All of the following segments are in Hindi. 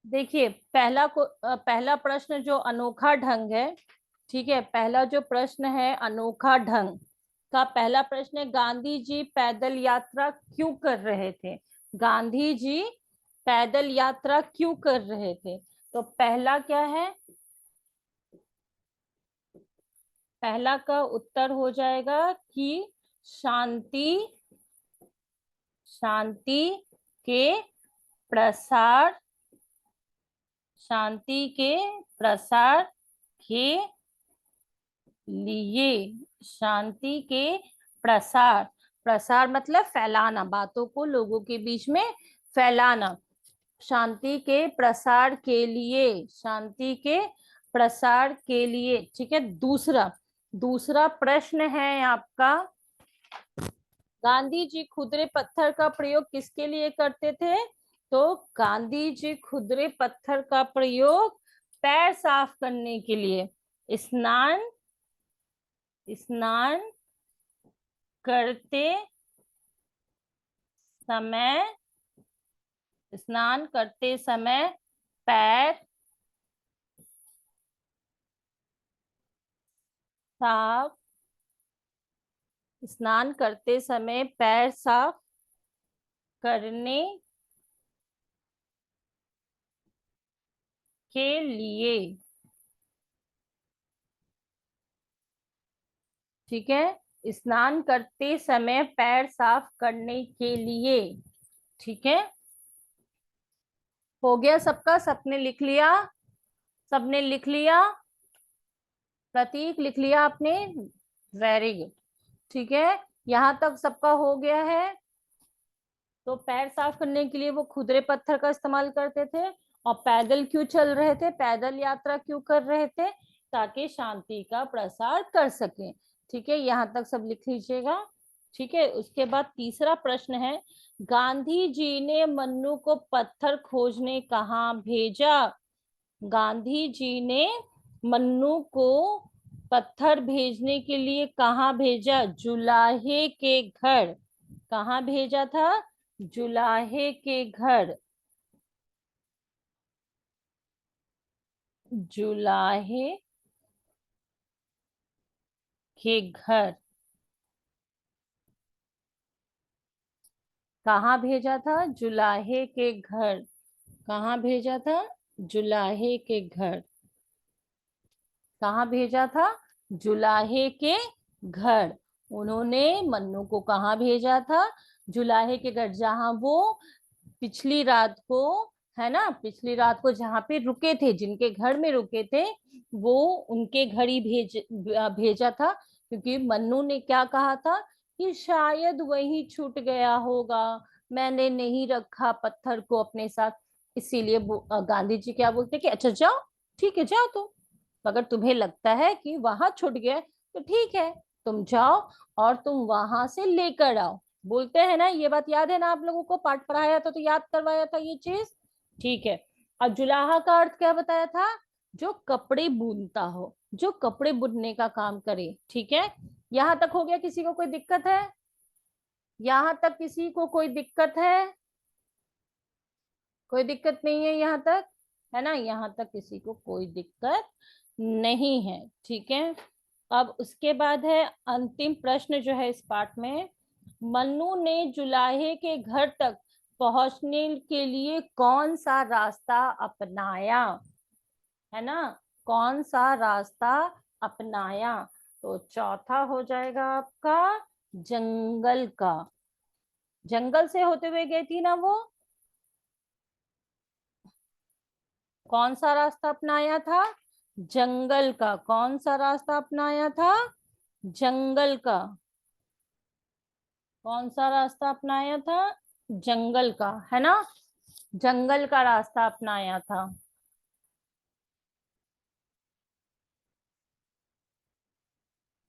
देखिए, पहला प्रश्न जो अनोखा ढंग है, ठीक है, पहला जो प्रश्न है अनोखा ढंग का पहला प्रश्न है, गांधी जी पैदल यात्रा क्यों कर रहे थे? गांधी जी पैदल यात्रा क्यों कर रहे थे? तो पहला क्या है? पहला का उत्तर हो जाएगा कि शांति, शांति के प्रसार, शांति के प्रसार के लिए, शांति के प्रसार, प्रसार मतलब फैलाना, बातों को लोगों के बीच में फैलाना, शांति के प्रसार के लिए, शांति के प्रसार के लिए, ठीक है। दूसरा दूसरा प्रश्न है आपका, गांधी जी खुदरे पत्थर का प्रयोग किसके लिए करते थे? तो गांधी जी खुदरे पत्थर का प्रयोग पैर साफ करने के लिए, स्नान, स्नान करते समय, स्नान करते समय पैर साफ, स्नान करते समय पैर साफ करने के लिए, ठीक है, स्नान करते समय पैर साफ करने के लिए, ठीक है। हो गया सबका? सबने लिख लिया? सबने लिख लिया? प्रतीक लिख लिया आपने? वेरी गुड, ठीक है। यहां तक सबका हो गया है। तो पैर साफ करने के लिए वो खुदरे पत्थर का इस्तेमाल करते थे। और पैदल क्यों चल रहे थे, पैदल यात्रा क्यों कर रहे थे? ताकि शांति का प्रसार कर सके, ठीक है। यहाँ तक सब लिख लीजिएगा, ठीक है। उसके बाद तीसरा प्रश्न है, गांधी जी ने मन्नू को पत्थर खोजने कहाँ भेजा? गांधी जी ने मन्नू को पत्थर भेजने के लिए कहाँ भेजा? जुलाहे के घर। कहाँ भेजा था? जुलाहे के घर, जुलाहे के घर। कहाँ भेजा था? जुलाहे के घर। कहाँ भेजा था? जुलाहे के घर। कहाँ भेजा था? जुलाहे के घर। उन्होंने मन्नू को कहाँ भेजा था? जुलाहे के घर, जहां वो पिछली रात को, है ना, पिछली रात को जहाँ पे रुके थे, जिनके घर में रुके थे, वो उनके घर ही भेजा था। क्योंकि मन्नू ने क्या कहा था कि शायद वही छूट गया होगा, मैंने नहीं रखा पत्थर को अपने साथ। इसीलिए गांधी जी क्या बोलते कि अच्छा जाओ, ठीक है जाओ तुम, अगर तुम्हें लगता है कि वहां छूट गया तो ठीक है, तुम जाओ और तुम वहां से लेकर आओ। बोलते हैं ना, ये बात याद है ना? आप लोगों को पाठ पढ़ाया था तो याद करवाया था ये चीज, ठीक है। अब जुलाहा का अर्थ क्या बताया था? जो कपड़े बुनता हो, जो कपड़े बुनने का काम करे, ठीक है। यहां तक हो गया? किसी को कोई दिक्कत है? यहां तक किसी को कोई दिक्कत है? कोई दिक्कत नहीं है यहाँ तक, है ना? यहाँ तक किसी को कोई दिक्कत नहीं है, ठीक है। अब उसके बाद है अंतिम प्रश्न जो है इस पाठ में, मन्नू ने जुलाहे के घर तक पहुंचने के लिए कौन सा रास्ता अपनाया? है ना, कौन सा रास्ता अपनाया? तो चौथा हो जाएगा आपका जंगल का। जंगल से होते हुए गई थी ना वो, कौन सा रास्ता अपनाया था? जंगल का। कौन सा रास्ता अपनाया था? जंगल का। कौन सा रास्ता अपनाया था? जंगल का, है ना, जंगल का रास्ता अपनाया था,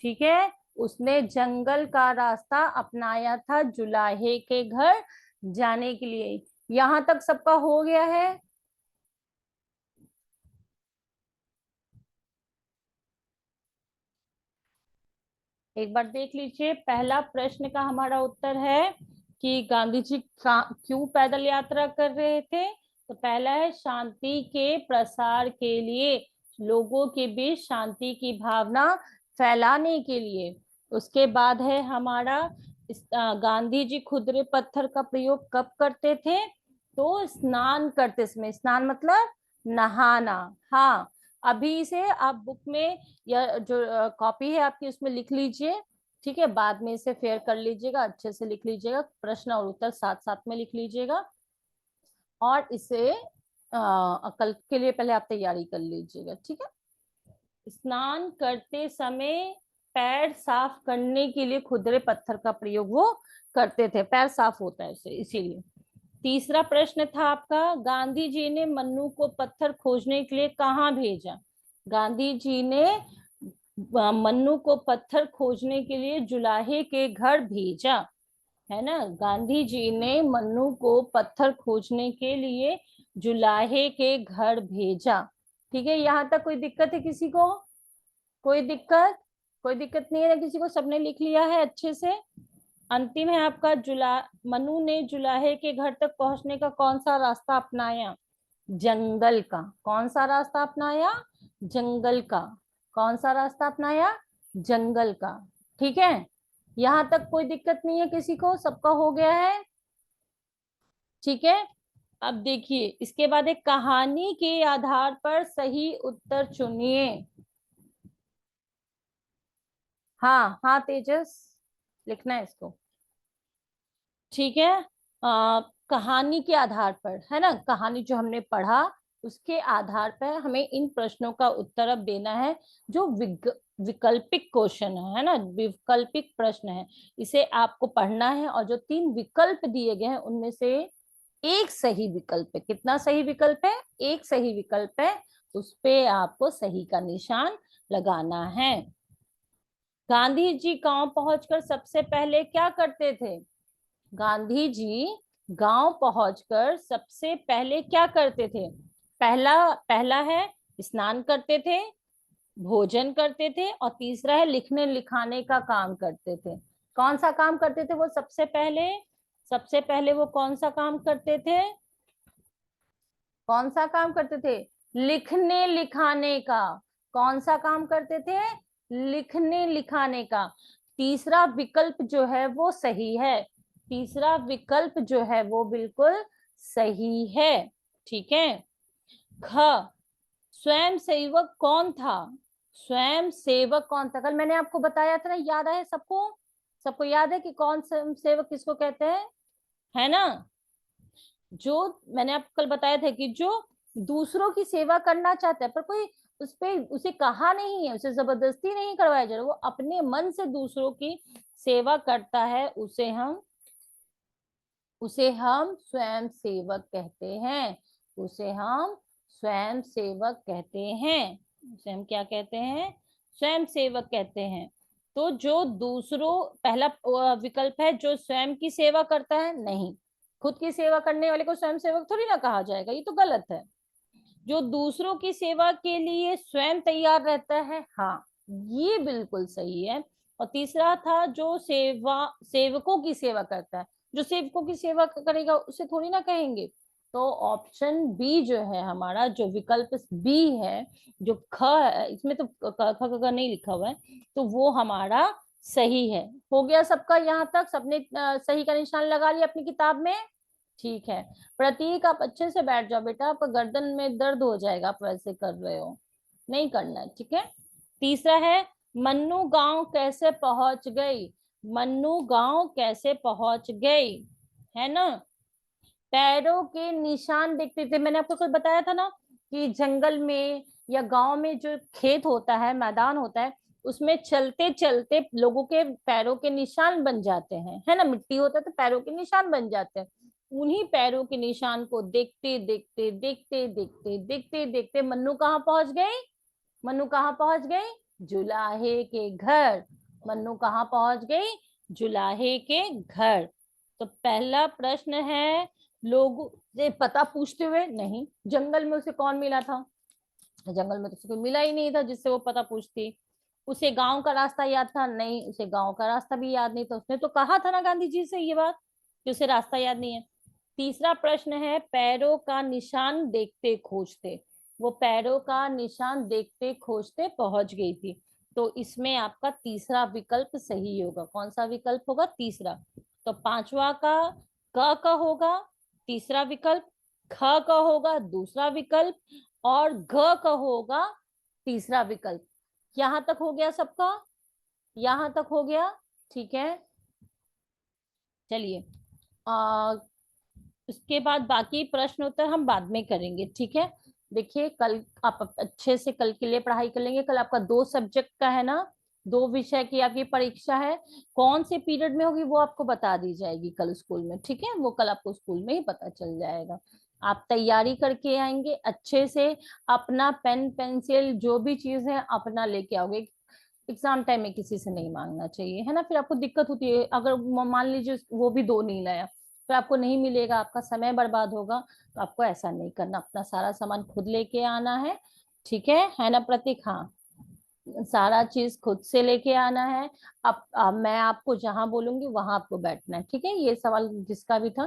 ठीक है। उसने जंगल का रास्ता अपनाया था जुलाहे के घर जाने के लिए। यहां तक सबका हो गया है? एक बार देख लीजिए, पहला प्रश्न का हमारा उत्तर है कि गांधी जी क्यों पैदल यात्रा कर रहे थे? तो पहला है शांति के प्रसार के लिए, लोगों के बीच शांति की भावना फैलाने के लिए। उसके बाद है हमारा गांधी जी खुरदुरे पत्थर का प्रयोग कब करते थे? तो स्नान करते समय। स्नान मतलब नहाना। हाँ, अभी से आप बुक में या जो कॉपी है आपकी उसमें लिख लीजिए, ठीक है? बाद में इसे फेयर कर लीजिएगा, अच्छे से लिख लीजिएगा, प्रश्न और उत्तर साथ साथ में लिख लीजिएगा। और इसे कल के लिए पहले आप तैयारी कर लीजिएगा, ठीक है? स्नान करते समय पैर साफ करने के लिए खुरदुरे पत्थर का प्रयोग वो करते थे, पैर साफ होता है उससे, इसीलिए। तीसरा प्रश्न था आपका, गांधी जी ने मन्नू को पत्थर खोजने के लिए कहाँ भेजा? गांधी जी ने मन्नू को पत्थर खोजने के लिए जुलाहे के घर भेजा, है ना? गांधी जी ने मन्नू को पत्थर खोजने के लिए जुलाहे के घर भेजा। ठीक है, यहाँ तक कोई दिक्कत है किसी को? कोई दिक्कत? कोई दिक्कत नहीं है ना किसी को? सबने लिख लिया है अच्छे से? अंतिम है आपका, मनु ने जुलाहे के घर तक पहुंचने का कौन सा रास्ता अपनाया? जंगल का। कौन सा रास्ता अपनाया? जंगल का। कौन सा रास्ता अपनाया? जंगल का। ठीक है, यहाँ तक कोई दिक्कत नहीं है किसी को? सबका हो गया है? ठीक है, अब देखिए इसके बाद एक कहानी के आधार पर सही उत्तर चुनिए। हाँ हाँ तेजस, लिखना है इसको। ठीक है, कहानी के आधार पर, है ना? कहानी जो हमने पढ़ा उसके आधार पर हमें इन प्रश्नों का उत्तर अब देना है, जो विकल्पिक क्वेश्चन है ना, विकल्पिक प्रश्न है। इसे आपको पढ़ना है और जो 3 विकल्प दिए गए हैं उनमें से एक सही विकल्प है। कितना सही विकल्प है? एक सही विकल्प है, उस पे आपको सही का निशान लगाना है। गांधी जी गांव पहुंचकर सबसे पहले क्या करते थे? गांधी जी गांव पहुंचकर सबसे पहले क्या करते थे? पहला पहला है स्नान करते थे, भोजन करते थे, और तीसरा है लिखने लिखाने का काम करते थे। कौन सा काम करते थे वो सबसे पहले? सबसे पहले वो कौन सा काम करते थे? कौन सा काम करते थे? लिखने लिखाने का। कौन सा काम करते थे? लिखने लिखाने का। तीसरा विकल्प जो है वो सही है, तीसरा विकल्प जो है वो बिल्कुल सही है। ठीक है, ख, स्वयं सेवक कौन था? स्वयं सेवक कौन था? कल मैंने आपको बताया था ना, याद है सबको? सबको याद है कि कौन स्वयं सेवक किसको कहते हैं, है ना? जो मैंने आपको कल बताया था कि जो दूसरों की सेवा करना चाहता है पर कोई उस पे उसे कहा नहीं है, उसे जबरदस्ती नहीं करवाया जा रहा, वो अपने मन से दूसरों की सेवा करता है, उसे हम स्वयं सेवक कहते हैं। उसे हम स्वयं सेवक कहते हैं। उसे हम क्या कहते हैं? स्वयं सेवक कहते हैं। तो जो दूसरों, पहला विकल्प है जो स्वयं की सेवा करता है, नहीं, खुद की सेवा करने वाले को स्वयं सेवक थोड़ी ना कहा जाएगा, ये तो गलत है। जो दूसरों की सेवा के लिए स्वयं तैयार रहता है, हाँ, ये बिल्कुल सही है। और तीसरा था जो सेवकों की सेवा करता है, जो सेवकों की सेवा करेगा उसे थोड़ी ना कहेंगे। तो ऑप्शन बी जो है हमारा, जो विकल्प बी है, जो ख है, इसमें तो ख ख ग नहीं लिखा हुआ है, तो वो हमारा सही है। हो गया सबका? यहाँ तक सबने सही का निशान लगा लिया अपनी किताब में? ठीक है, प्रतीक आप अच्छे से बैठ जाओ बेटा, आपका गर्दन में दर्द हो जाएगा आप वैसे कर रहे हो, नहीं करना है, ठीक है? तीसरा है, मन्नू गांव कैसे पहुंच गई? मन्नू गांव कैसे पहुंच गई, है ना? पैरों के निशान देखते थे, मैंने आपको कल बताया था ना कि जंगल में या गांव में जो खेत होता है, मैदान होता है, उसमें चलते चलते लोगों के पैरों के निशान बन जाते हैं, है ना? मिट्टी होता है तो पैरों के निशान बन जाते हैं। उन्हीं पैरों के निशान को देखते देखते देखते देखते देखते देखते मन्नू कहाँ पहुंच गई? मन्नू कहाँ पहुंच गई? जुलाहे के घर। मन्नू कहाँ पहुंच गई? जुलाहे के घर। तो पहला प्रश्न है, लोग से पता पूछते हुए, नहीं, जंगल में उसे कौन मिला था? जंगल में तो उसे कोई मिला ही नहीं था जिससे वो पता पूछती। उसे गांव का रास्ता याद था? नहीं, उसे गांव का रास्ता भी याद नहीं था। उसने तो कहा था ना गांधी जी से ये बात कि उसे रास्ता याद नहीं है। तीसरा प्रश्न है, पैरों का निशान देखते खोजते। वो पैरों का निशान देखते खोजते पहुंच गई थी। तो इसमें आपका तीसरा विकल्प सही होगा। कौन सा विकल्प होगा? तीसरा। तो पांचवा का होगा तीसरा विकल्प, ख का होगा दूसरा विकल्प, और घ का होगा तीसरा विकल्प। यहां तक हो गया सबका? यहां तक हो गया? ठीक है, चलिए। उसके बाद बाकी प्रश्न उत्तर हम बाद में करेंगे, ठीक है। देखिए, कल आप अच्छे से कल के लिए पढ़ाई कर लेंगे। कल आपका 2 सब्जेक्ट का है ना, 2 विषय की आपकी परीक्षा है। कौन से पीरियड में होगी वो आपको बता दी जाएगी कल स्कूल में, ठीक है। वो कल आपको स्कूल में ही पता चल जाएगा। आप तैयारी करके आएंगे अच्छे से। अपना पेन पेंसिल जो भी चीज है अपना लेके आओगे। एग्जाम टाइम में किसी से नहीं मांगना चाहिए, है ना। फिर आपको दिक्कत होती है, अगर मान लीजिए वो भी 2 नहीं लाया, फिर आपको नहीं मिलेगा, आपका समय बर्बाद होगा। तो आपको ऐसा नहीं करना, अपना सारा सामान खुद लेके आना है, ठीक है ना प्रतीक? हाँ, सारा चीज खुद से लेके आना है। अब मैं आपको जहां बोलूंगी वहां आपको बैठना है, ठीक है। ये सवाल जिसका भी था,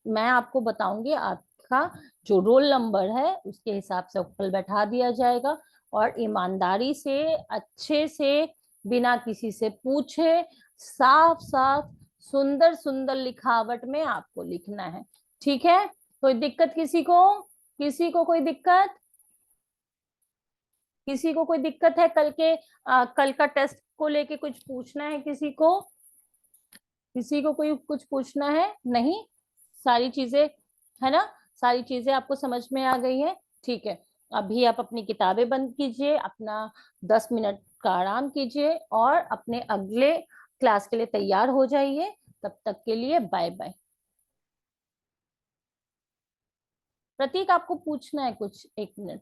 मैं आपको बताऊंगी, आपका जो रोल नंबर है उसके हिसाब से कल बैठा दिया जाएगा। और ईमानदारी से, अच्छे से, बिना किसी से पूछे, साफ साफ, सुंदर सुंदर लिखावट में आपको लिखना है, ठीक है। कोई दिक्कत किसी को? किसी को कोई दिक्कत? किसी को कोई दिक्कत है? कल का टेस्ट को लेके कुछ पूछना है किसी को? किसी को कोई कुछ पूछना है? नहीं, सारी चीजें, है ना, सारी चीजें आपको समझ में आ गई है, ठीक है। अभी आप अपनी किताबें बंद कीजिए, अपना 10 मिनट का आराम कीजिए और अपने अगले क्लास के लिए तैयार हो जाइए। तब तक के लिए बाय बाय। प्रतीक, आपको पूछना है कुछ? 1 मिनट।